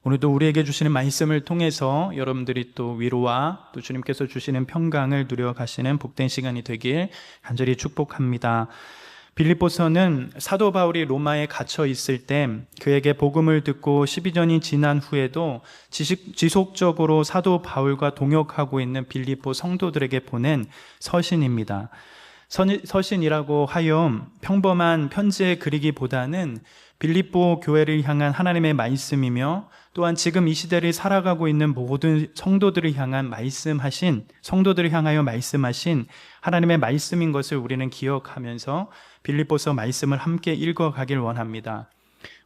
오늘도 우리에게 주시는 말씀을 통해서 여러분들이 또 위로와 또 주님께서 주시는 평강을 누려가시는 복된 시간이 되길 간절히 축복합니다. 빌립보서는 사도 바울이 로마에 갇혀 있을 때 그에게 복음을 듣고 12년이 지난 후에도 지속적으로 사도 바울과 동역하고 있는 빌립보 성도들에게 보낸 서신입니다. 서신이라고 하여 평범한 편지의 글이기보다는 빌립보 교회를 향한 하나님의 말씀이며 또한 지금 이 시대를 살아가고 있는 모든 성도들을 향하여 말씀하신 하나님의 말씀인 것을 우리는 기억하면서 빌립보서 말씀을 함께 읽어가길 원합니다.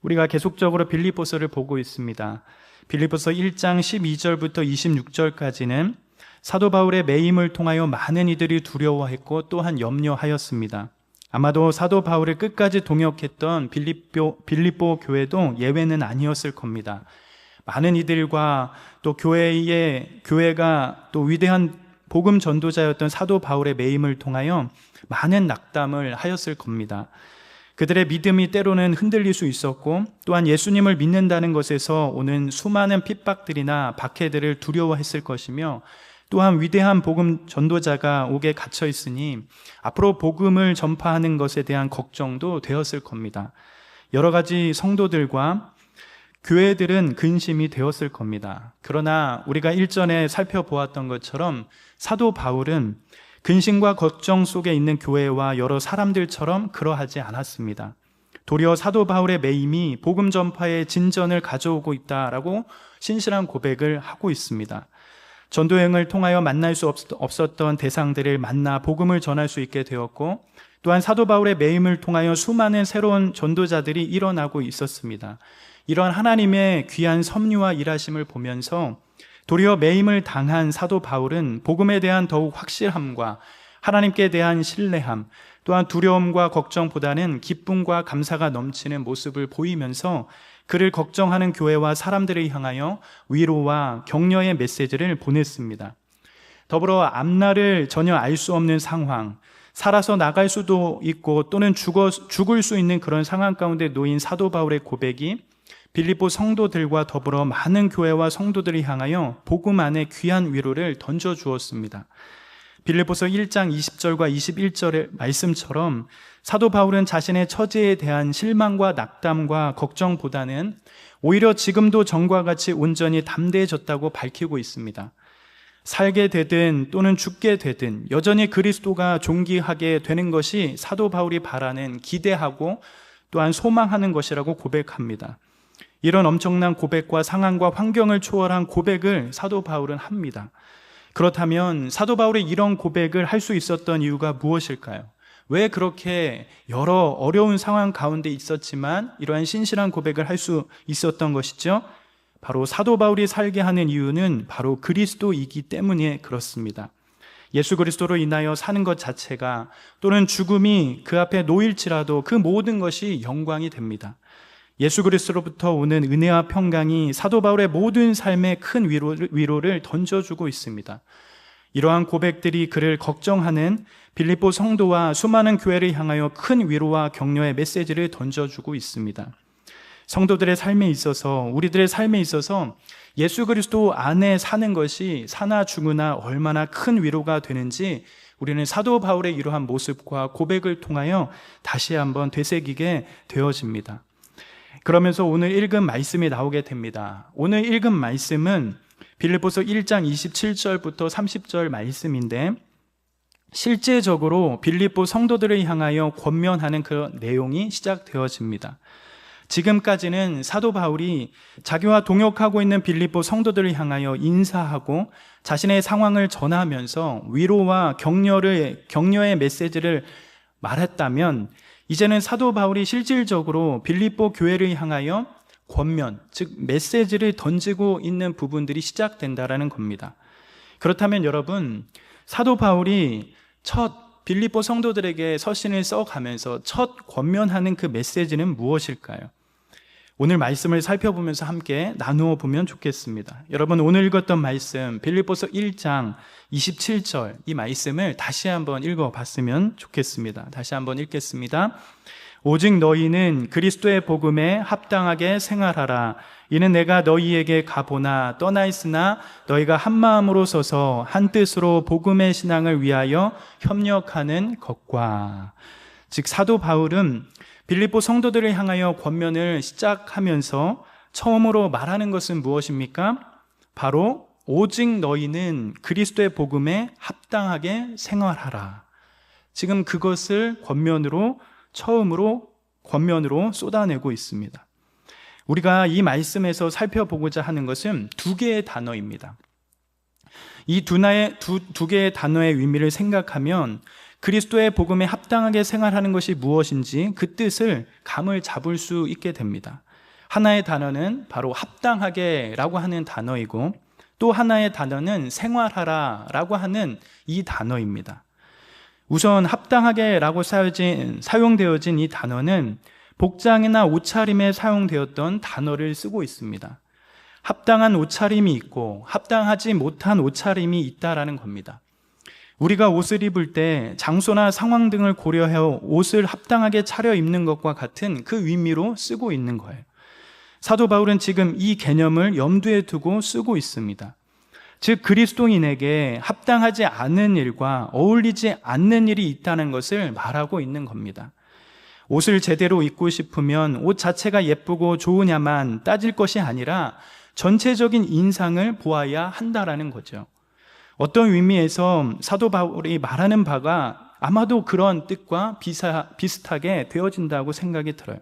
우리가 계속적으로 빌립보서를 보고 있습니다. 빌립보서 1장 12절부터 26절까지는 사도 바울의 매임을 통하여 많은 이들이 두려워했고 또한 염려하였습니다. 아마도 사도 바울을 끝까지 동역했던 빌립보 교회도 예외는 아니었을 겁니다. 많은 이들과 또 교회가 또 위대한 복음 전도자였던 사도 바울의 매임을 통하여 많은 낙담을 하였을 겁니다. 그들의 믿음이 때로는 흔들릴 수 있었고 또한 예수님을 믿는다는 것에서 오는 수많은 핍박들이나 박해들을 두려워했을 것이며 또한 위대한 복음 전도자가 옥에 갇혀 있으니 앞으로 복음을 전파하는 것에 대한 걱정도 되었을 겁니다. 여러 가지 성도들과 교회들은 근심이 되었을 겁니다. 그러나 우리가 일전에 살펴보았던 것처럼 사도 바울은 근심과 걱정 속에 있는 교회와 여러 사람들처럼 그러하지 않았습니다. 도리어 사도 바울의 매임이 복음 전파의 진전을 가져오고 있다라고 신실한 고백을 하고 있습니다. 전도여행을 통하여 만날 수 없었던 대상들을 만나 복음을 전할 수 있게 되었고 또한 사도 바울의 매임을 통하여 수많은 새로운 전도자들이 일어나고 있었습니다. 이런 하나님의 귀한 섭리와 일하심을 보면서 도리어 매임을 당한 사도 바울은 복음에 대한 더욱 확실함과 하나님께 대한 신뢰함 또한 두려움과 걱정보다는 기쁨과 감사가 넘치는 모습을 보이면서 그를 걱정하는 교회와 사람들을 향하여 위로와 격려의 메시지를 보냈습니다. 더불어 앞날을 전혀 알 수 없는 상황, 살아서 나갈 수도 있고 또는 죽을 수 있는 그런 상황 가운데 놓인 사도 바울의 고백이 빌립보 성도들과 더불어 많은 교회와 성도들을 향하여 복음 안에 귀한 위로를 던져주었습니다. 빌립보서 1장 20절과 21절의 말씀처럼 사도 바울은 자신의 처지에 대한 실망과 낙담과 걱정보다는 오히려 지금도 전과 같이 온전히 담대해졌다고 밝히고 있습니다. 살게 되든 또는 죽게 되든 여전히 그리스도가 존귀하게 되는 것이 사도 바울이 바라는 기대하고 또한 소망하는 것이라고 고백합니다. 이런 엄청난 고백과 상황과 환경을 초월한 고백을 사도 바울은 합니다. 그렇다면 사도 바울이 이런 고백을 할 수 있었던 이유가 무엇일까요? 왜 그렇게 여러 어려운 상황 가운데 있었지만 이러한 신실한 고백을 할 수 있었던 것이죠? 바로 사도 바울이 살게 하는 이유는 바로 그리스도이기 때문에 그렇습니다. 예수 그리스도로 인하여 사는 것 자체가 또는 죽음이 그 앞에 놓일지라도 그 모든 것이 영광이 됩니다. 예수 그리스도로부터 오는 은혜와 평강이 사도 바울의 모든 삶에 큰 위로를 던져주고 있습니다. 이러한 고백들이 그를 걱정하는 빌립보 성도와 수많은 교회를 향하여 큰 위로와 격려의 메시지를 던져주고 있습니다. 성도들의 삶에 있어서, 우리들의 삶에 있어서 예수 그리스도 안에 사는 것이 사나 죽으나 얼마나 큰 위로가 되는지 우리는 사도 바울의 이러한 모습과 고백을 통하여 다시 한번 되새기게 되어집니다. 그러면서 오늘 읽은 말씀이 나오게 됩니다. 오늘 읽은 말씀은 빌립보서 1장 27절부터 30절 말씀인데 실제적으로 빌립보 성도들을 향하여 권면하는 그 내용이 시작되어집니다. 지금까지는 사도 바울이 자기와 동역하고 있는 빌립보 성도들을 향하여 인사하고 자신의 상황을 전하면서 위로와 격려의 메시지를 말했다면 이제는 사도 바울이 실질적으로 빌립보 교회를 향하여 권면, 즉 메시지를 던지고 있는 부분들이 시작된다라는 겁니다. 그렇다면 여러분, 사도 바울이 첫 빌립보 성도들에게 서신을 써가면서 첫 권면하는 그 메시지는 무엇일까요? 오늘 말씀을 살펴보면서 함께 나누어 보면 좋겠습니다. 여러분, 오늘 읽었던 말씀 빌립보서 1장 27절 이 말씀을 다시 한번 읽어봤으면 좋겠습니다. 다시 한번 읽겠습니다. 오직 너희는 그리스도의 복음에 합당하게 생활하라. 이는 내가 너희에게 가보나 떠나 있으나 너희가 한 마음으로 서서 한 뜻으로 복음의 신앙을 위하여 협력하는 것과. 즉 사도 바울은 빌립보 성도들을 향하여 권면을 시작하면서 처음으로 말하는 것은 무엇입니까? 바로 오직 너희는 그리스도의 복음에 합당하게 생활하라. 지금 그것을 처음으로 권면으로 쏟아내고 있습니다. 우리가 이 말씀에서 살펴보고자 하는 것은 두 개의 단어입니다. 이 두 개의 단어의 의미를 생각하면 그리스도의 복음에 합당하게 생활하는 것이 무엇인지 그 뜻을 감을 잡을 수 있게 됩니다. 하나의 단어는 바로 합당하게라고 하는 단어이고 또 하나의 단어는 생활하라라고 하는 이 단어입니다. 우선 합당하게라고 사용되어진 이 단어는 복장이나 옷차림에 사용되었던 단어를 쓰고 있습니다. 합당한 옷차림이 있고 합당하지 못한 옷차림이 있다라는 겁니다. 우리가 옷을 입을 때 장소나 상황 등을 고려해 옷을 합당하게 차려입는 것과 같은 그 의미로 쓰고 있는 거예요. 사도 바울은 지금 이 개념을 염두에 두고 쓰고 있습니다. 즉 그리스도인에게 합당하지 않은 일과 어울리지 않는 일이 있다는 것을 말하고 있는 겁니다. 옷을 제대로 입고 싶으면 옷 자체가 예쁘고 좋으냐만 따질 것이 아니라 전체적인 인상을 보아야 한다라는 거죠. 어떤 의미에서 사도 바울이 말하는 바가 아마도 그런 뜻과 비슷하게 되어진다고 생각이 들어요.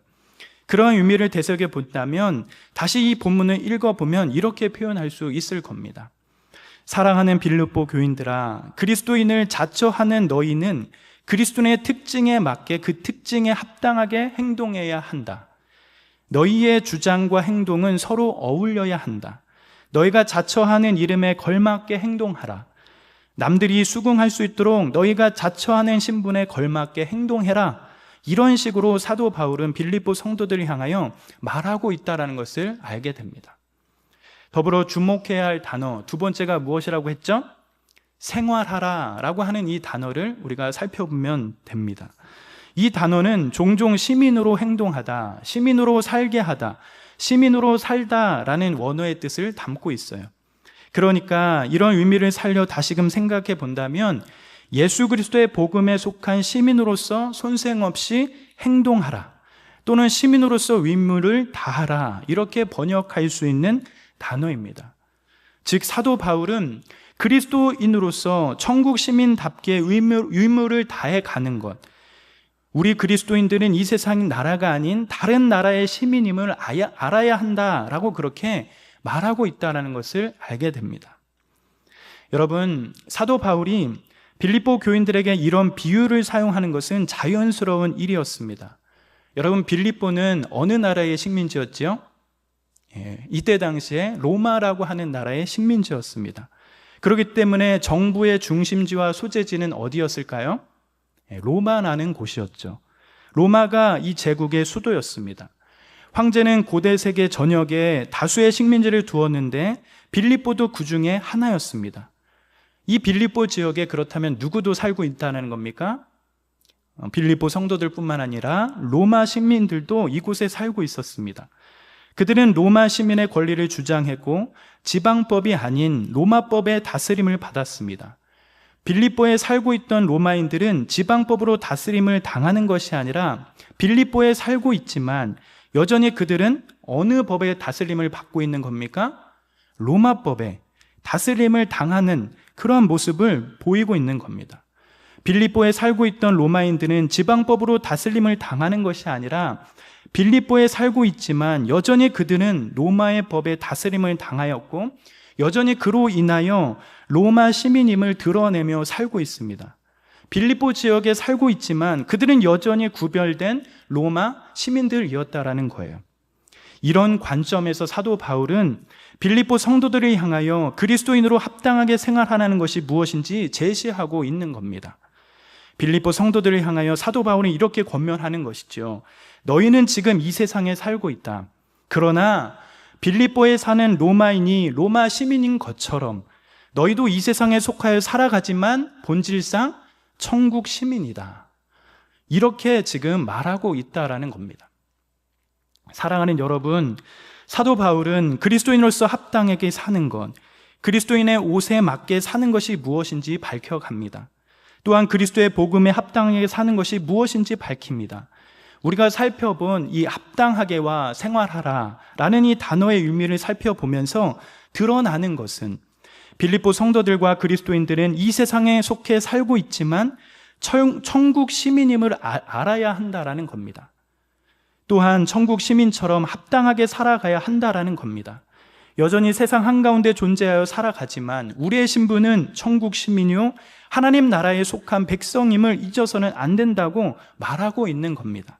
그런 의미를 되새겨 본다면 다시 이 본문을 읽어보면 이렇게 표현할 수 있을 겁니다. 사랑하는 빌립보 교인들아, 그리스도인을 자처하는 너희는 그리스도인의 특징에 맞게 그 특징에 합당하게 행동해야 한다. 너희의 주장과 행동은 서로 어울려야 한다. 너희가 자처하는 이름에 걸맞게 행동하라. 남들이 수긍할 수 있도록 너희가 자처하는 신분에 걸맞게 행동해라. 이런 식으로 사도 바울은 빌립보 성도들을 향하여 말하고 있다는 것을 알게 됩니다. 더불어 주목해야 할 단어 두 번째가 무엇이라고 했죠? 생활하라 라고 하는 이 단어를 우리가 살펴보면 됩니다. 이 단어는 종종 시민으로 행동하다, 시민으로 살게 하다, 시민으로 살다 라는 원어의 뜻을 담고 있어요. 그러니까 이런 의미를 살려 다시금 생각해 본다면 예수 그리스도의 복음에 속한 시민으로서 손색 없이 행동하라, 또는 시민으로서 의무를 다하라, 이렇게 번역할 수 있는 단어입니다. 즉 사도 바울은 그리스도인으로서 천국 시민답게 의무를 다해 가는 것, 우리 그리스도인들은 이 세상 나라가 아닌 다른 나라의 시민임을 알아야 한다라고 그렇게 말하고 있다는 것을 알게 됩니다. 여러분, 사도 바울이 빌립보 교인들에게 이런 비유를 사용하는 것은 자연스러운 일이었습니다. 여러분, 빌립보는 어느 나라의 식민지였지요? 이때 당시에 로마라고 하는 나라의 식민지였습니다. 그렇기 때문에 정부의 중심지와 소재지는 어디였을까요? 로마라는 곳이었죠. 로마가 이 제국의 수도였습니다. 황제는 고대 세계 전역에 다수의 식민지를 두었는데 빌립보도 그 중에 하나였습니다. 이 빌립보 지역에 그렇다면 누구도 살고 있다는 겁니까? 빌립보 성도들뿐만 아니라 로마 시민들도 이곳에 살고 있었습니다. 그들은 로마 시민의 권리를 주장했고 지방법이 아닌 로마법의 다스림을 받았습니다. 빌립보에 살고 있던 로마인들은 지방법으로 다스림을 당하는 것이 아니라 빌립보에 살고 있지만 여전히 그들은 어느 법의 다스림을 받고 있는 겁니까? 로마법의 다스림을 당하는 그러한 모습을 보이고 있는 겁니다. 빌립보에 살고 있던 로마인들은 지방법으로 다스림을 당하는 것이 아니라 빌립보에 살고 있지만 여전히 그들은 로마의 법에 다스림을 당하였고 여전히 그로 인하여 로마 시민임을 드러내며 살고 있습니다. 빌립보 지역에 살고 있지만 그들은 여전히 구별된 로마 시민들이었다라는 거예요. 이런 관점에서 사도 바울은 빌립보 성도들을 향하여 그리스도인으로 합당하게 생활하는 것이 무엇인지 제시하고 있는 겁니다. 빌립보 성도들을 향하여 사도 바울은 이렇게 권면하는 것이죠. 너희는 지금 이 세상에 살고 있다. 그러나 빌립보에 사는 로마인이 로마 시민인 것처럼 너희도 이 세상에 속하여 살아가지만 본질상 천국 시민이다. 이렇게 지금 말하고 있다라는 겁니다. 사랑하는 여러분, 사도 바울은 그리스도인으로서 합당하게 사는 것, 그리스도인의 옷에 맞게 사는 것이 무엇인지 밝혀갑니다. 또한 그리스도의 복음에 합당하게 사는 것이 무엇인지 밝힙니다. 우리가 살펴본 이 합당하게와 생활하라 라는 이 단어의 의미를 살펴보면서 드러나는 것은 빌립보 성도들과 그리스도인들은 이 세상에 속해 살고 있지만 천국 시민임을 알아야 한다라는 겁니다. 또한 천국 시민처럼 합당하게 살아가야 한다라는 겁니다. 여전히 세상 한가운데 존재하여 살아가지만 우리의 신분은 천국 시민이요 하나님 나라에 속한 백성임을 잊어서는 안 된다고 말하고 있는 겁니다.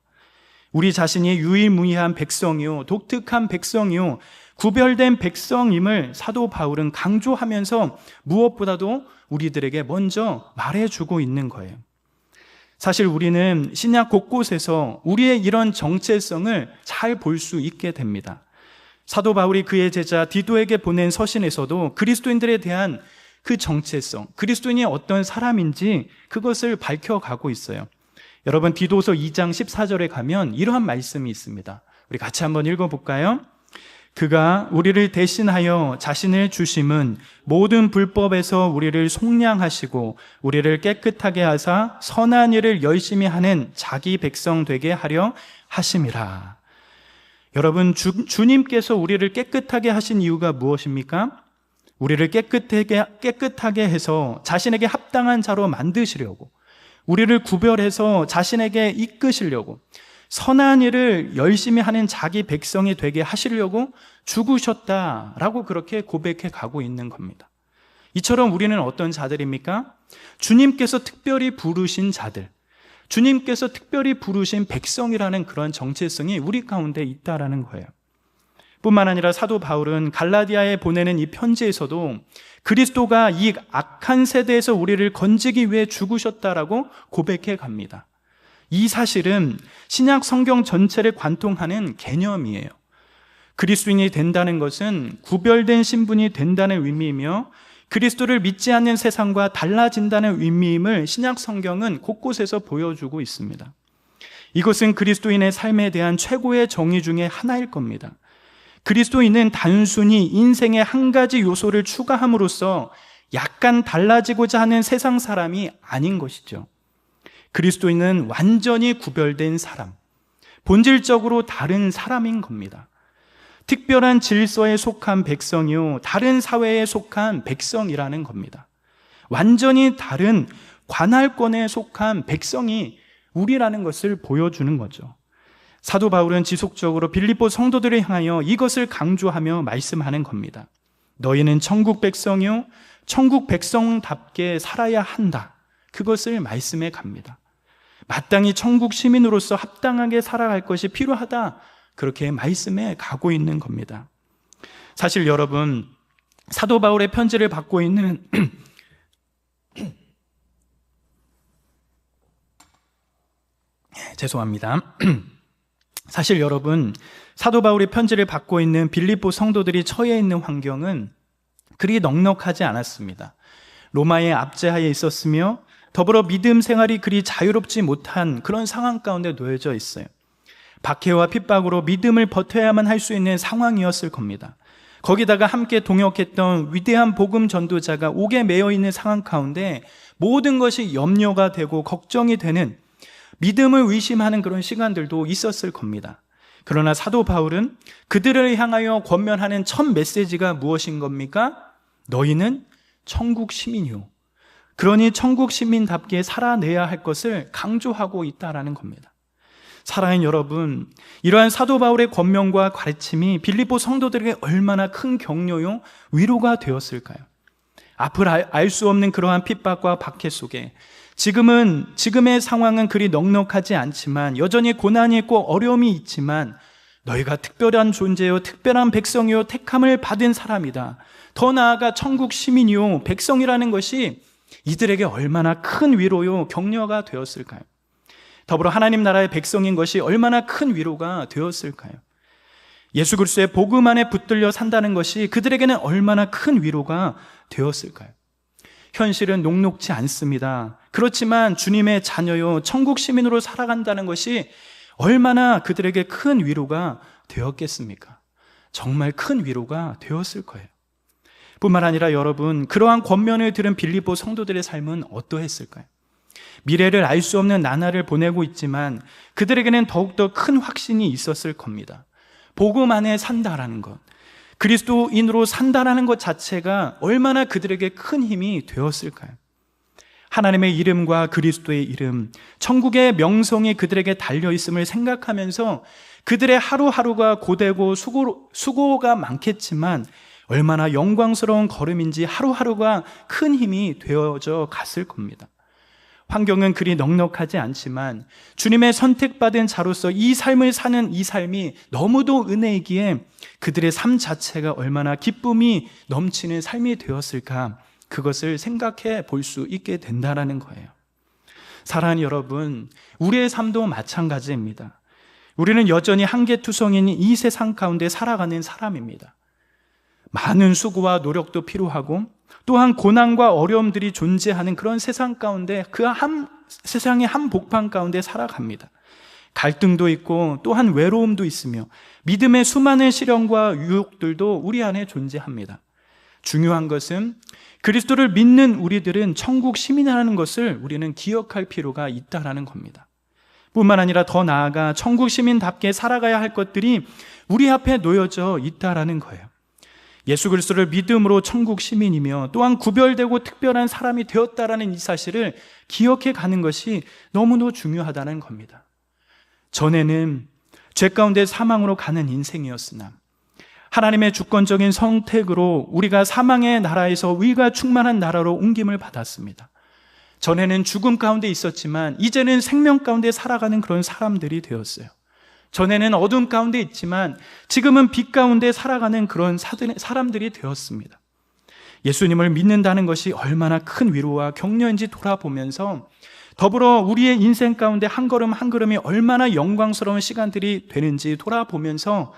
우리 자신이 유일무이한 백성이요 독특한 백성이요 구별된 백성임을 사도 바울은 강조하면서 무엇보다도 우리들에게 먼저 말해주고 있는 거예요. 사실 우리는 신약 곳곳에서 우리의 이런 정체성을 잘 볼 수 있게 됩니다. 사도 바울이 그의 제자 디도에게 보낸 서신에서도 그리스도인들에 대한 그 정체성, 그리스도인이 어떤 사람인지 그것을 밝혀가고 있어요. 여러분, 디도서 2장 14절에 가면 이러한 말씀이 있습니다. 우리 같이 한번 읽어볼까요? 그가 우리를 대신하여 자신을 주심은 모든 불법에서 우리를 속량하시고 우리를 깨끗하게 하사 선한 일을 열심히 하는 자기 백성 되게 하려 하심이라. 여러분, 주님께서 우리를 깨끗하게 하신 이유가 무엇입니까? 우리를 깨끗하게 해서 자신에게 합당한 자로 만드시려고, 우리를 구별해서 자신에게 이끄시려고, 선한 일을 열심히 하는 자기 백성이 되게 하시려고 죽으셨다라고 그렇게 고백해 가고 있는 겁니다. 이처럼 우리는 어떤 자들입니까? 주님께서 특별히 부르신 자들, 주님께서 특별히 부르신 백성이라는 그런 정체성이 우리 가운데 있다라는 거예요. 뿐만 아니라 사도 바울은 갈라디아에 보내는 이 편지에서도 그리스도가 이 악한 세대에서 우리를 건지기 위해 죽으셨다라고 고백해 갑니다. 이 사실은 신약 성경 전체를 관통하는 개념이에요. 그리스도인이 된다는 것은 구별된 신분이 된다는 의미이며 그리스도를 믿지 않는 세상과 달라진다는 의미임을 신약 성경은 곳곳에서 보여주고 있습니다. 이것은 그리스도인의 삶에 대한 최고의 정의 중에 하나일 겁니다. 그리스도인은 단순히 인생의 한 가지 요소를 추가함으로써 약간 달라지고자 하는 세상 사람이 아닌 것이죠. 그리스도인은 완전히 구별된 사람, 본질적으로 다른 사람인 겁니다. 특별한 질서에 속한 백성이요, 다른 사회에 속한 백성이라는 겁니다. 완전히 다른 관할권에 속한 백성이 우리라는 것을 보여주는 거죠. 사도 바울은 지속적으로 빌립보 성도들을 향하여 이것을 강조하며 말씀하는 겁니다. 너희는 천국 백성이요, 천국 백성답게 살아야 한다. 그것을 말씀해 갑니다. 마땅히 천국 시민으로서 합당하게 살아갈 것이 필요하다. 그렇게 말씀해 가고 있는 겁니다. 사실 여러분, 사도 바울의 편지를 받고 있는 죄송합니다. 사실 여러분, 사도 바울의 편지를 받고 있는 빌립보 성도들이 처해 있는 환경은 그리 넉넉하지 않았습니다. 로마의 압제하에 있었으며 더불어 믿음 생활이 그리 자유롭지 못한 그런 상황 가운데 놓여져 있어요. 박해와 핍박으로 믿음을 버텨야만 할 수 있는 상황이었을 겁니다. 거기다가 함께 동역했던 위대한 복음 전도자가 옥에 매여 있는 상황 가운데 모든 것이 염려가 되고 걱정이 되는, 믿음을 의심하는 그런 시간들도 있었을 겁니다. 그러나 사도 바울은 그들을 향하여 권면하는 첫 메시지가 무엇인 겁니까? 너희는 천국 시민이요, 그러니 천국 시민답게 살아내야 할 것을 강조하고 있다라는 겁니다. 사랑하는 여러분, 이러한 사도 바울의 권면과 가르침이 빌립보 성도들에게 얼마나 큰 격려요, 위로가 되었을까요? 앞을 알 수 없는 그러한 핍박과 박해 속에 지금의 상황은 그리 넉넉하지 않지만 여전히 고난이 있고 어려움이 있지만 너희가 특별한 존재요, 특별한 백성이요, 택함을 받은 사람이다. 더 나아가 천국 시민이요, 백성이라는 것이 이들에게 얼마나 큰 위로요, 격려가 되었을까요? 더불어 하나님 나라의 백성인 것이 얼마나 큰 위로가 되었을까요? 예수 그리스도의 복음 안에 붙들려 산다는 것이 그들에게는 얼마나 큰 위로가 되었을까요? 현실은 녹록지 않습니다. 그렇지만 주님의 자녀요, 천국 시민으로 살아간다는 것이 얼마나 그들에게 큰 위로가 되었겠습니까? 정말 큰 위로가 되었을 거예요. 뿐만 아니라 여러분, 그러한 권면을 들은 빌립보 성도들의 삶은 어떠했을까요? 미래를 알 수 없는 나날을 보내고 있지만 그들에게는 더욱더 큰 확신이 있었을 겁니다. 복음 안에 산다라는 것, 그리스도인으로 산다라는 것 자체가 얼마나 그들에게 큰 힘이 되었을까요? 하나님의 이름과 그리스도의 이름, 천국의 명성이 그들에게 달려있음을 생각하면서 그들의 하루하루가 고되고 수고가 많겠지만 얼마나 영광스러운 걸음인지 하루하루가 큰 힘이 되어져 갔을 겁니다. 환경은 그리 넉넉하지 않지만 주님의 선택받은 자로서 이 삶을 사는 이 삶이 너무도 은혜이기에 그들의 삶 자체가 얼마나 기쁨이 넘치는 삶이 되었을까, 그것을 생각해 볼 수 있게 된다는 거예요. 사랑하는 여러분, 우리의 삶도 마찬가지입니다. 우리는 여전히 한계투성인 이 세상 가운데 살아가는 사람입니다. 많은 수고와 노력도 필요하고 또한 고난과 어려움들이 존재하는 그런 세상 가운데, 세상의 한복판 가운데 살아갑니다. 갈등도 있고 또한 외로움도 있으며 믿음의 수많은 시련과 유혹들도 우리 안에 존재합니다. 중요한 것은 그리스도를 믿는 우리들은 천국 시민이라는 것을 우리는 기억할 필요가 있다는 겁니다. 뿐만 아니라 더 나아가 천국 시민답게 살아가야 할 것들이 우리 앞에 놓여져 있다는 거예요. 예수 그리스도를 믿음으로 천국 시민이며 또한 구별되고 특별한 사람이 되었다라는 이 사실을 기억해 가는 것이 너무도 중요하다는 겁니다. 전에는 죄 가운데 사망으로 가는 인생이었으나 하나님의 주권적인 선택으로 우리가 사망의 나라에서 의가 충만한 나라로 옮김을 받았습니다. 전에는 죽음 가운데 있었지만 이제는 생명 가운데 살아가는 그런 사람들이 되었어요. 전에는 어둠 가운데 있지만 지금은 빛 가운데 살아가는 그런 사람들이 되었습니다. 예수님을 믿는다는 것이 얼마나 큰 위로와 격려인지 돌아보면서 더불어 우리의 인생 가운데 한 걸음 한 걸음이 얼마나 영광스러운 시간들이 되는지 돌아보면서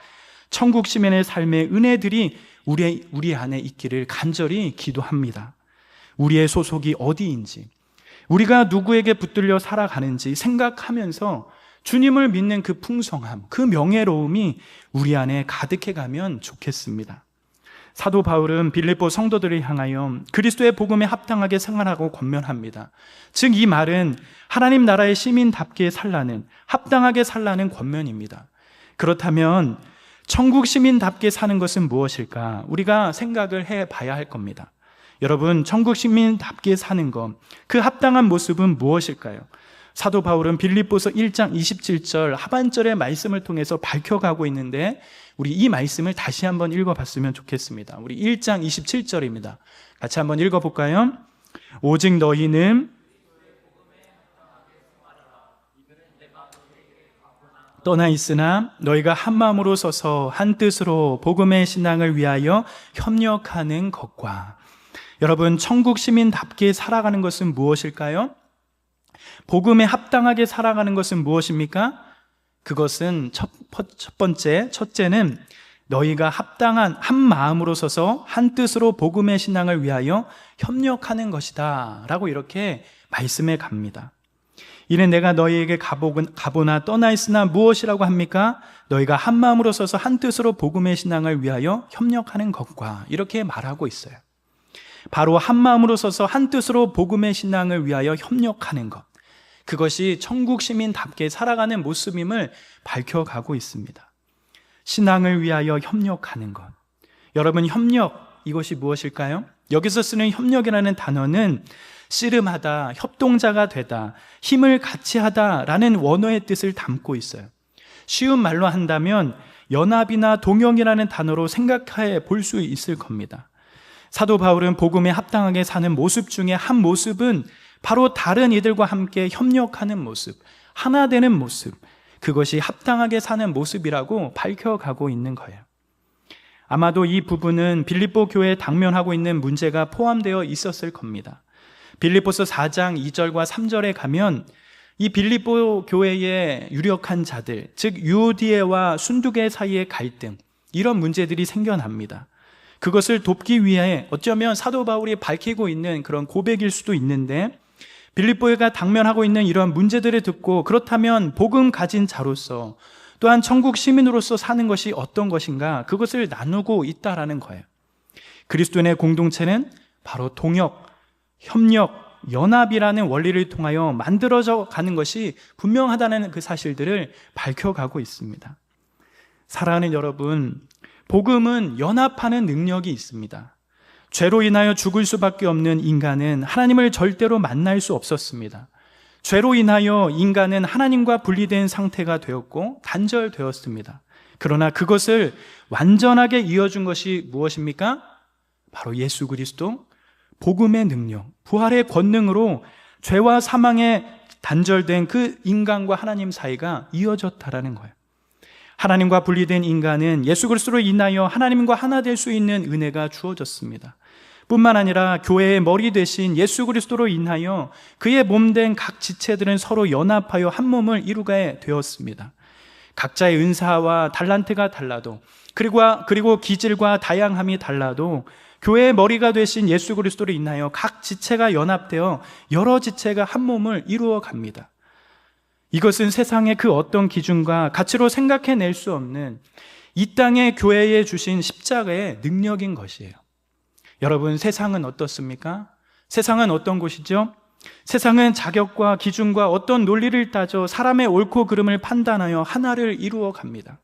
천국 시민의 삶의 은혜들이 우리 안에 있기를 간절히 기도합니다. 우리의 소속이 어디인지, 우리가 누구에게 붙들려 살아가는지 생각하면서 주님을 믿는 그 풍성함, 그 명예로움이 우리 안에 가득해 가면 좋겠습니다. 사도 바울은 빌립보 성도들을 향하여 그리스도의 복음에 합당하게 생활하고 권면합니다. 즉 이 말은 하나님 나라의 시민답게 살라는, 합당하게 살라는 권면입니다. 그렇다면 천국 시민답게 사는 것은 무엇일까? 우리가 생각을 해봐야 할 겁니다. 여러분, 천국 시민답게 사는 것, 그 합당한 모습은 무엇일까요? 사도 바울은 빌립보서 1장 27절 하반절의 말씀을 통해서 밝혀가고 있는데 우리 이 말씀을 다시 한번 읽어봤으면 좋겠습니다. 우리 1장 27절입니다. 같이 한번 읽어볼까요? 오직 너희는 떠나 있으나 너희가 한 마음으로 서서 한 뜻으로 복음의 신앙을 위하여 협력하는 것과. 여러분, 천국 시민답게 살아가는 것은 무엇일까요? 복음에 합당하게 살아가는 것은 무엇입니까? 그것은 첫째는 너희가 합당한 한 마음으로 서서 한 뜻으로 복음의 신앙을 위하여 협력하는 것이다 라고 이렇게 말씀해 갑니다. 이는 내가 너희에게 가보나 떠나 있으나 무엇이라고 합니까? 너희가 한 마음으로 서서 한 뜻으로 복음의 신앙을 위하여 협력하는 것과, 이렇게 말하고 있어요. 바로 한 마음으로 서서 한 뜻으로 복음의 신앙을 위하여 협력하는 것, 그것이 천국 시민답게 살아가는 모습임을 밝혀가고 있습니다. 신앙을 위하여 협력하는 것. 여러분, 협력, 이것이 무엇일까요? 여기서 쓰는 협력이라는 단어는 씨름하다, 협동자가 되다, 힘을 같이 하다라는 원어의 뜻을 담고 있어요. 쉬운 말로 한다면 연합이나 동역이라는 단어로 생각해 볼 수 있을 겁니다. 사도 바울은 복음에 합당하게 사는 모습 중에 한 모습은 바로 다른 이들과 함께 협력하는 모습, 하나 되는 모습, 그것이 합당하게 사는 모습이라고 밝혀가고 있는 거예요. 아마도 이 부분은 빌립보 교회에 당면하고 있는 문제가 포함되어 있었을 겁니다. 빌립보서 4장 2절과 3절에 가면 이 빌립보 교회의 유력한 자들, 즉 유오디에와 순두계 사이의 갈등, 이런 문제들이 생겨납니다. 그것을 돕기 위해 어쩌면 사도 바울이 밝히고 있는 그런 고백일 수도 있는데, 빌립보가 당면하고 있는 이러한 문제들을 듣고 그렇다면 복음 가진 자로서 또한 천국 시민으로서 사는 것이 어떤 것인가, 그것을 나누고 있다라는 거예요. 그리스도인의 공동체는 바로 동역, 협력, 연합이라는 원리를 통하여 만들어져 가는 것이 분명하다는 그 사실들을 밝혀가고 있습니다. 사랑하는 여러분, 복음은 연합하는 능력이 있습니다. 죄로 인하여 죽을 수밖에 없는 인간은 하나님을 절대로 만날 수 없었습니다. 죄로 인하여 인간은 하나님과 분리된 상태가 되었고 단절되었습니다. 그러나 그것을 완전하게 이어준 것이 무엇입니까? 바로 예수 그리스도, 복음의 능력, 부활의 권능으로 죄와 사망에 단절된 그 인간과 하나님 사이가 이어졌다라는 거예요. 하나님과 분리된 인간은 예수 그리스도로 인하여 하나님과 하나 될 수 있는 은혜가 주어졌습니다. 뿐만 아니라 교회의 머리 되신 예수 그리스도로 인하여 그의 몸된 각 지체들은 서로 연합하여 한 몸을 이루게 되었습니다. 각자의 은사와 달란트가 달라도, 그리고 기질과 다양함이 달라도 교회의 머리가 되신 예수 그리스도로 인하여 각 지체가 연합되어 여러 지체가 한 몸을 이루어 갑니다. 이것은 세상의 그 어떤 기준과 가치로 생각해낼 수 없는 이 땅의 교회에 주신 십자가의 능력인 것이에요. 여러분, 세상은 어떻습니까? 세상은 어떤 곳이죠? 세상은 자격과 기준과 어떤 논리를 따져 사람의 옳고 그름을 판단하여 하나를 이루어 갑니다.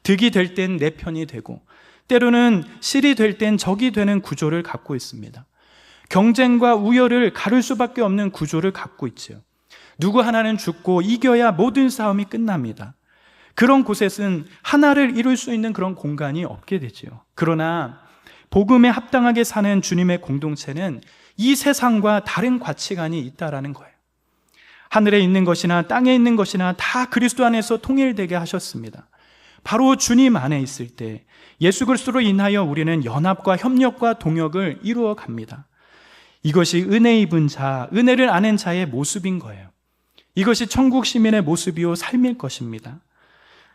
득이 될 땐 내 편이 되고 때로는 실이 될 땐 적이 되는 구조를 갖고 있습니다. 경쟁과 우열을 가를 수밖에 없는 구조를 갖고 있죠. 누구 하나는 죽고 이겨야 모든 싸움이 끝납니다. 그런 곳에서는 하나를 이룰 수 있는 그런 공간이 없게 되죠. 그러나 복음에 합당하게 사는 주님의 공동체는 이 세상과 다른 가치관이 있다라는 거예요. 하늘에 있는 것이나 땅에 있는 것이나 다 그리스도 안에서 통일되게 하셨습니다. 바로 주님 안에 있을 때 예수 그리스도로 인하여 우리는 연합과 협력과 동역을 이루어 갑니다. 이것이 은혜 입은 자, 은혜를 아는 자의 모습인 거예요. 이것이 천국 시민의 모습이요 삶일 것입니다.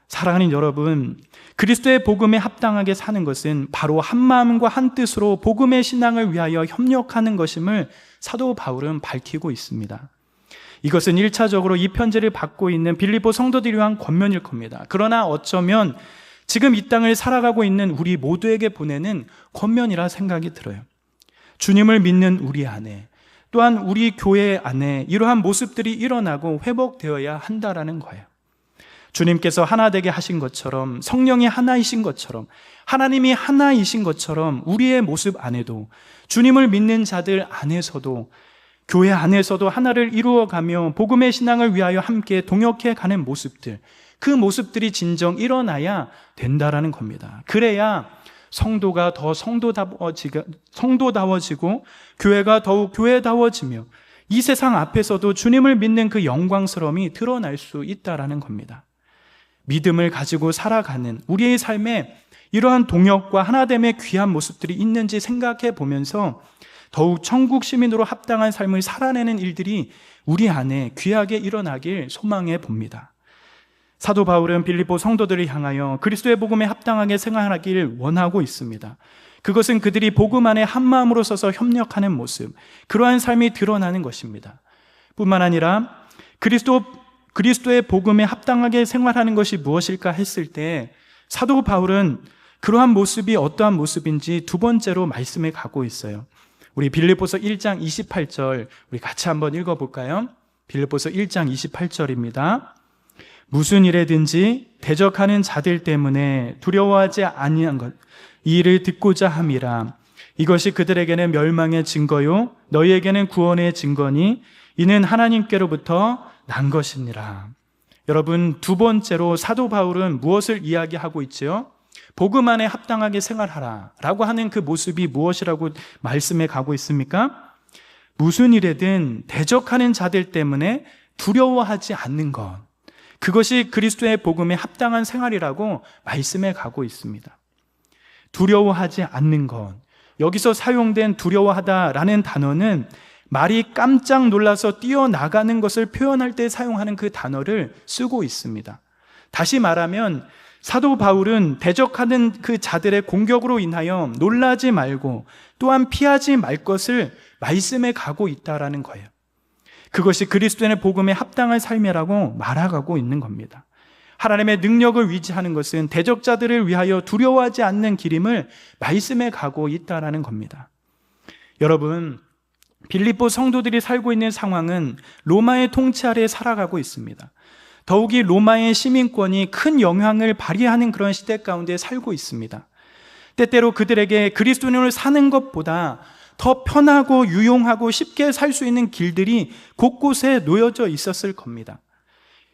사랑하는 여러분, 그리스도의 복음에 합당하게 사는 것은 바로 한 마음과 한 뜻으로 복음의 신앙을 위하여 협력하는 것임을 사도 바울은 밝히고 있습니다. 이것은 1차적으로 이 편지를 받고 있는 빌립보 성도들을 위한 권면일 겁니다. 그러나 어쩌면 지금 이 땅을 살아가고 있는 우리 모두에게 보내는 권면이라 생각이 들어요. 주님을 믿는 우리 안에, 또한 우리 교회 안에 이러한 모습들이 일어나고 회복되어야 한다라는 거예요. 주님께서 하나 되게 하신 것처럼, 성령이 하나이신 것처럼, 하나님이 하나이신 것처럼 우리의 모습 안에도, 주님을 믿는 자들 안에서도, 교회 안에서도 하나를 이루어가며 복음의 신앙을 위하여 함께 동역해 가는 모습들, 그 모습들이 진정 일어나야 된다라는 겁니다. 그래야 성도가 더 성도다워지고 교회가 더욱 교회다워지며 이 세상 앞에서도 주님을 믿는 그 영광스러움이 드러날 수 있다라는 겁니다. 믿음을 가지고 살아가는 우리의 삶에 이러한 동역과 하나됨의 귀한 모습들이 있는지 생각해 보면서 더욱 천국 시민으로 합당한 삶을 살아내는 일들이 우리 안에 귀하게 일어나길 소망해 봅니다. 사도 바울은 빌립보 성도들을 향하여 그리스도의 복음에 합당하게 생활하길 원하고 있습니다. 그것은 그들이 복음 안에 한 마음으로 서서 협력하는 모습, 그러한 삶이 드러나는 것입니다. 뿐만 아니라 그리스도의 복음에 합당하게 생활하는 것이 무엇일까 했을 때 사도 바울은 그러한 모습이 어떠한 모습인지 두 번째로 말씀해 가고 있어요. 우리 빌립보서 1장 28절 우리 같이 한번 읽어볼까요? 빌립보서 1장 28절입니다. 무슨 일에든지 대적하는 자들 때문에 두려워하지 아니한 것, 이 일을 듣고자 함이라. 이것이 그들에게는 멸망의 증거요 너희에게는 구원의 증거니 이는 하나님께로부터 난 것이니라. 여러분, 두 번째로 사도 바울은 무엇을 이야기하고 있지요? 복음 안에 합당하게 생활하라 라고 하는 그 모습이 무엇이라고 말씀해 가고 있습니까? 무슨 일에든 대적하는 자들 때문에 두려워하지 않는 것, 그것이 그리스도의 복음에 합당한 생활이라고 말씀해 가고 있습니다. 두려워하지 않는 것, 여기서 사용된 두려워하다라는 단어는 말이 깜짝 놀라서 뛰어나가는 것을 표현할 때 사용하는 그 단어를 쓰고 있습니다. 다시 말하면 사도 바울은 대적하는 그 자들의 공격으로 인하여 놀라지 말고 또한 피하지 말 것을 말씀해 가고 있다라는 거예요. 그것이 그리스도인의 복음에 합당한 삶이라고 말하고 있는 겁니다. 하나님의 능력을 위지하는 것은 대적자들을 위하여 두려워하지 않는 길임을 말씀해 가고 있다라는 겁니다. 여러분, 빌립보 성도들이 살고 있는 상황은 로마의 통치 아래에 살아가고 있습니다. 더욱이 로마의 시민권이 큰 영향을 발휘하는 그런 시대 가운데 살고 있습니다. 때때로 그들에게 그리스도인으로 사는 것보다 더 편하고 유용하고 쉽게 살 수 있는 길들이 곳곳에 놓여져 있었을 겁니다.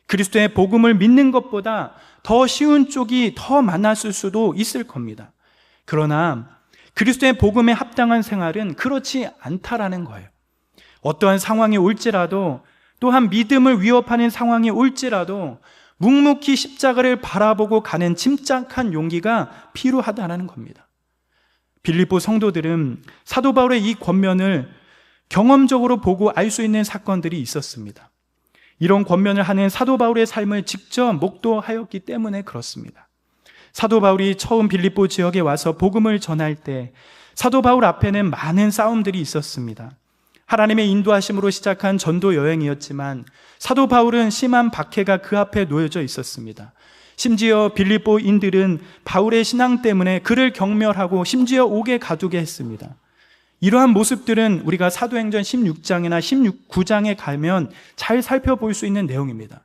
그리스도의 복음을 믿는 것보다 더 쉬운 쪽이 더 많았을 수도 있을 겁니다. 그러나 그리스도의 복음에 합당한 생활은 그렇지 않다라는 거예요. 어떠한 상황이 올지라도, 또한 믿음을 위협하는 상황이 올지라도 묵묵히 십자가를 바라보고 가는 침착한 용기가 필요하다는 겁니다. 빌립보 성도들은 사도 바울의 이 권면을 경험적으로 보고 알 수 있는 사건들이 있었습니다. 이런 권면을 하는 사도 바울의 삶을 직접 목도하였기 때문에 그렇습니다. 사도 바울이 처음 빌립보 지역에 와서 복음을 전할 때 사도 바울 앞에는 많은 싸움들이 있었습니다. 하나님의 인도하심으로 시작한 전도 여행이었지만 사도 바울은 심한 박해가 그 앞에 놓여져 있었습니다. 심지어 빌립보인들은 바울의 신앙 때문에 그를 경멸하고 심지어 옥에 가두게 했습니다. 이러한 모습들은 우리가 사도행전 16장이나 19장에 가면 잘 살펴볼 수 있는 내용입니다.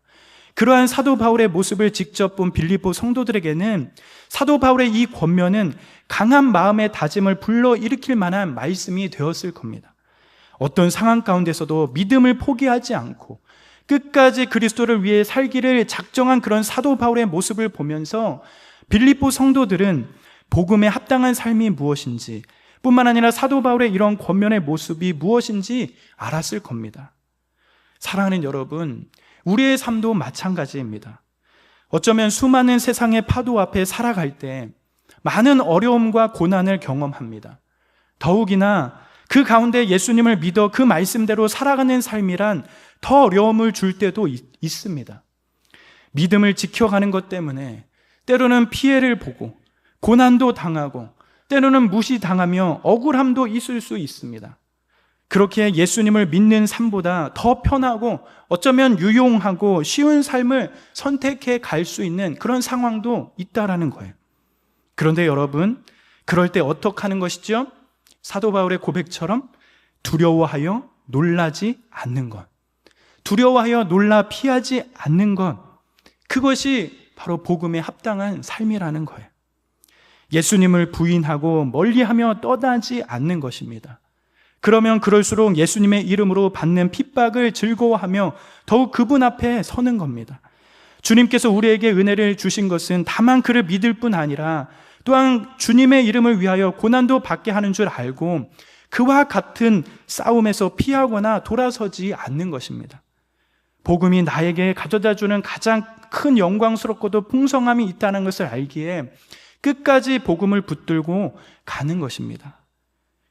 그러한 사도 바울의 모습을 직접 본 빌립보 성도들에게는 사도 바울의 이 권면은 강한 마음의 다짐을 불러일으킬 만한 말씀이 되었을 겁니다. 어떤 상황 가운데서도 믿음을 포기하지 않고 끝까지 그리스도를 위해 살기를 작정한 그런 사도 바울의 모습을 보면서 빌립보 성도들은 복음에 합당한 삶이 무엇인지, 뿐만 아니라 사도 바울의 이런 권면의 모습이 무엇인지 알았을 겁니다. 사랑하는 여러분, 우리의 삶도 마찬가지입니다. 어쩌면 수많은 세상의 파도 앞에 살아갈 때 많은 어려움과 고난을 경험합니다. 더욱이나 그 가운데 예수님을 믿어 그 말씀대로 살아가는 삶이란 더 어려움을 줄 때도 있습니다. 믿음을 지켜가는 것 때문에 때로는 피해를 보고 고난도 당하고 때로는 무시당하며 억울함도 있을 수 있습니다. 그렇게 예수님을 믿는 삶보다 더 편하고 어쩌면 유용하고 쉬운 삶을 선택해 갈 수 있는 그런 상황도 있다라는 거예요. 그런데 여러분, 그럴 때 어떻게 하는 것이죠? 사도 바울의 고백처럼 두려워하여 놀라지 않는 것, 두려워하여 놀라 피하지 않는 것, 그것이 바로 복음에 합당한 삶이라는 거예요. 예수님을 부인하고 멀리하며 떠나지 않는 것입니다. 그러면 그럴수록 예수님의 이름으로 받는 핍박을 즐거워하며 더욱 그분 앞에 서는 겁니다. 주님께서 우리에게 은혜를 주신 것은 다만 그를 믿을 뿐 아니라 또한 주님의 이름을 위하여 고난도 받게 하는 줄 알고 그와 같은 싸움에서 피하거나 돌아서지 않는 것입니다. 복음이 나에게 가져다 주는 가장 큰 영광스럽고도 풍성함이 있다는 것을 알기에 끝까지 복음을 붙들고 가는 것입니다.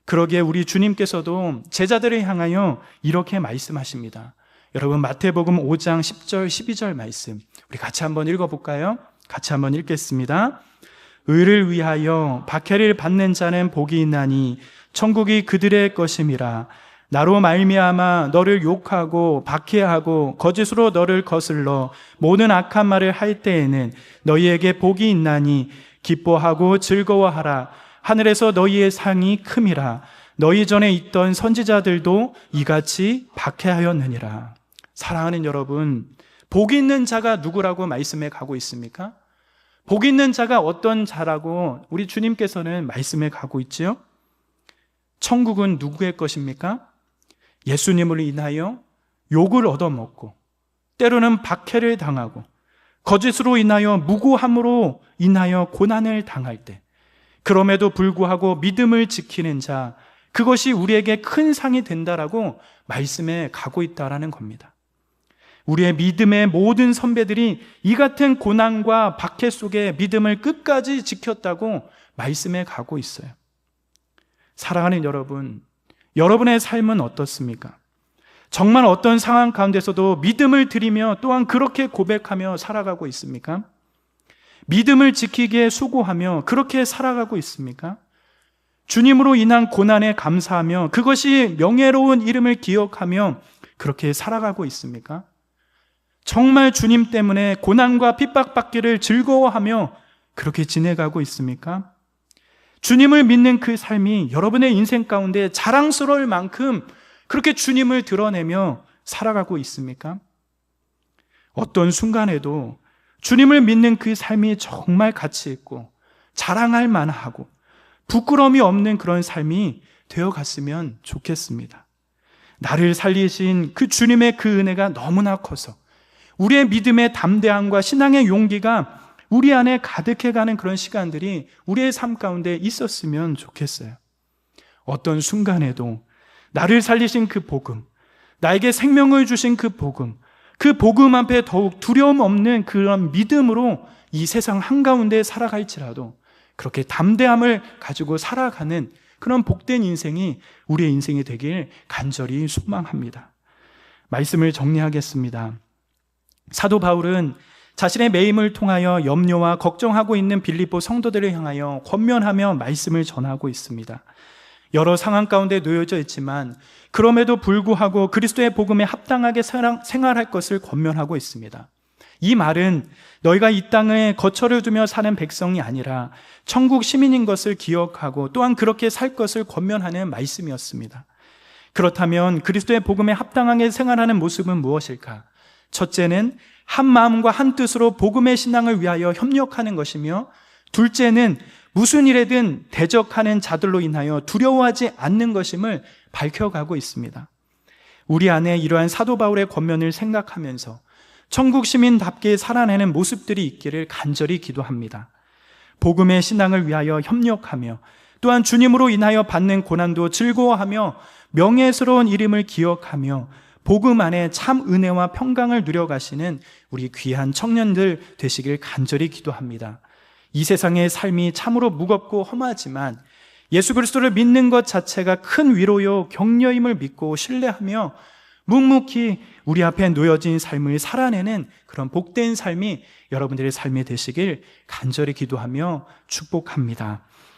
그러기에 우리 주님께서도 제자들을 향하여 이렇게 말씀하십니다. 여러분, 마태복음 5장 10절 12절 말씀 우리 같이 한번 읽어볼까요? 같이 한번 읽겠습니다. 의를 위하여 박해를 받는 자는 복이 있나니 천국이 그들의 것임이라. 나로 말미암아 너를 욕하고 박해하고 거짓으로 너를 거슬러 모든 악한 말을 할 때에는 너희에게 복이 있나니 기뻐하고 즐거워하라. 하늘에서 너희의 상이 큼이라. 너희 전에 있던 선지자들도 이같이 박해하였느니라. 사랑하는 여러분, 복 있는 자가 누구라고 말씀해 가고 있습니까? 복 있는 자가 어떤 자라고 우리 주님께서는 말씀해 가고 있지요? 천국은 누구의 것입니까? 예수님을 인하여 욕을 얻어먹고 때로는 박해를 당하고 거짓으로 인하여 무고함으로 인하여 고난을 당할 때 그럼에도 불구하고 믿음을 지키는 자, 그것이 우리에게 큰 상이 된다라고 말씀해 가고 있다라는 겁니다. 우리의 믿음의 모든 선배들이 이 같은 고난과 박해 속에 믿음을 끝까지 지켰다고 말씀해 가고 있어요. 사랑하는 여러분, 여러분의 삶은 어떻습니까? 정말 어떤 상황 가운데서도 믿음을 드리며 또한 그렇게 고백하며 살아가고 있습니까? 믿음을 지키기에 수고하며 그렇게 살아가고 있습니까? 주님으로 인한 고난에 감사하며 그것이 명예로운 이름을 기억하며 그렇게 살아가고 있습니까? 정말 주님 때문에 고난과 핍박받기를 즐거워하며 그렇게 지내가고 있습니까? 주님을 믿는 그 삶이 여러분의 인생 가운데 자랑스러울 만큼 그렇게 주님을 드러내며 살아가고 있습니까? 어떤 순간에도 주님을 믿는 그 삶이 정말 가치 있고 자랑할 만하고 부끄러움이 없는 그런 삶이 되어갔으면 좋겠습니다. 나를 살리신 그 주님의 그 은혜가 너무나 커서 우리의 믿음의 담대함과 신앙의 용기가 우리 안에 가득해가는 그런 시간들이 우리의 삶 가운데 있었으면 좋겠어요. 어떤 순간에도 나를 살리신 그 복음, 나에게 생명을 주신 그 복음 앞에 더욱 두려움 없는 그런 믿음으로 이 세상 한가운데 살아갈지라도 그렇게 담대함을 가지고 살아가는 그런 복된 인생이 우리의 인생이 되길 간절히 소망합니다. 말씀을 정리하겠습니다. 사도 바울은 자신의 매임을 통하여 염려와 걱정하고 있는 빌립보 성도들을 향하여 권면하며 말씀을 전하고 있습니다. 여러 상황 가운데 놓여져 있지만 그럼에도 불구하고 그리스도의 복음에 합당하게 생활할 것을 권면하고 있습니다. 이 말은 너희가 이 땅에 거처를 두며 사는 백성이 아니라 천국 시민인 것을 기억하고 또한 그렇게 살 것을 권면하는 말씀이었습니다. 그렇다면 그리스도의 복음에 합당하게 생활하는 모습은 무엇일까? 첫째는 한 마음과 한 뜻으로 복음의 신앙을 위하여 협력하는 것이며, 둘째는 무슨 일에든 대적하는 자들로 인하여 두려워하지 않는 것임을 밝혀가고 있습니다. 우리 안에 이러한 사도 바울의 권면을 생각하면서 천국 시민답게 살아내는 모습들이 있기를 간절히 기도합니다. 복음의 신앙을 위하여 협력하며 또한 주님으로 인하여 받는 고난도 즐거워하며 명예스러운 이름을 기억하며 복음 안에 참 은혜와 평강을 누려가시는 우리 귀한 청년들 되시길 간절히 기도합니다. 이 세상의 삶이 참으로 무겁고 험하지만 예수 그리스도를 믿는 것 자체가 큰 위로요 격려임을 믿고 신뢰하며 묵묵히 우리 앞에 놓여진 삶을 살아내는 그런 복된 삶이 여러분들의 삶이 되시길 간절히 기도하며 축복합니다.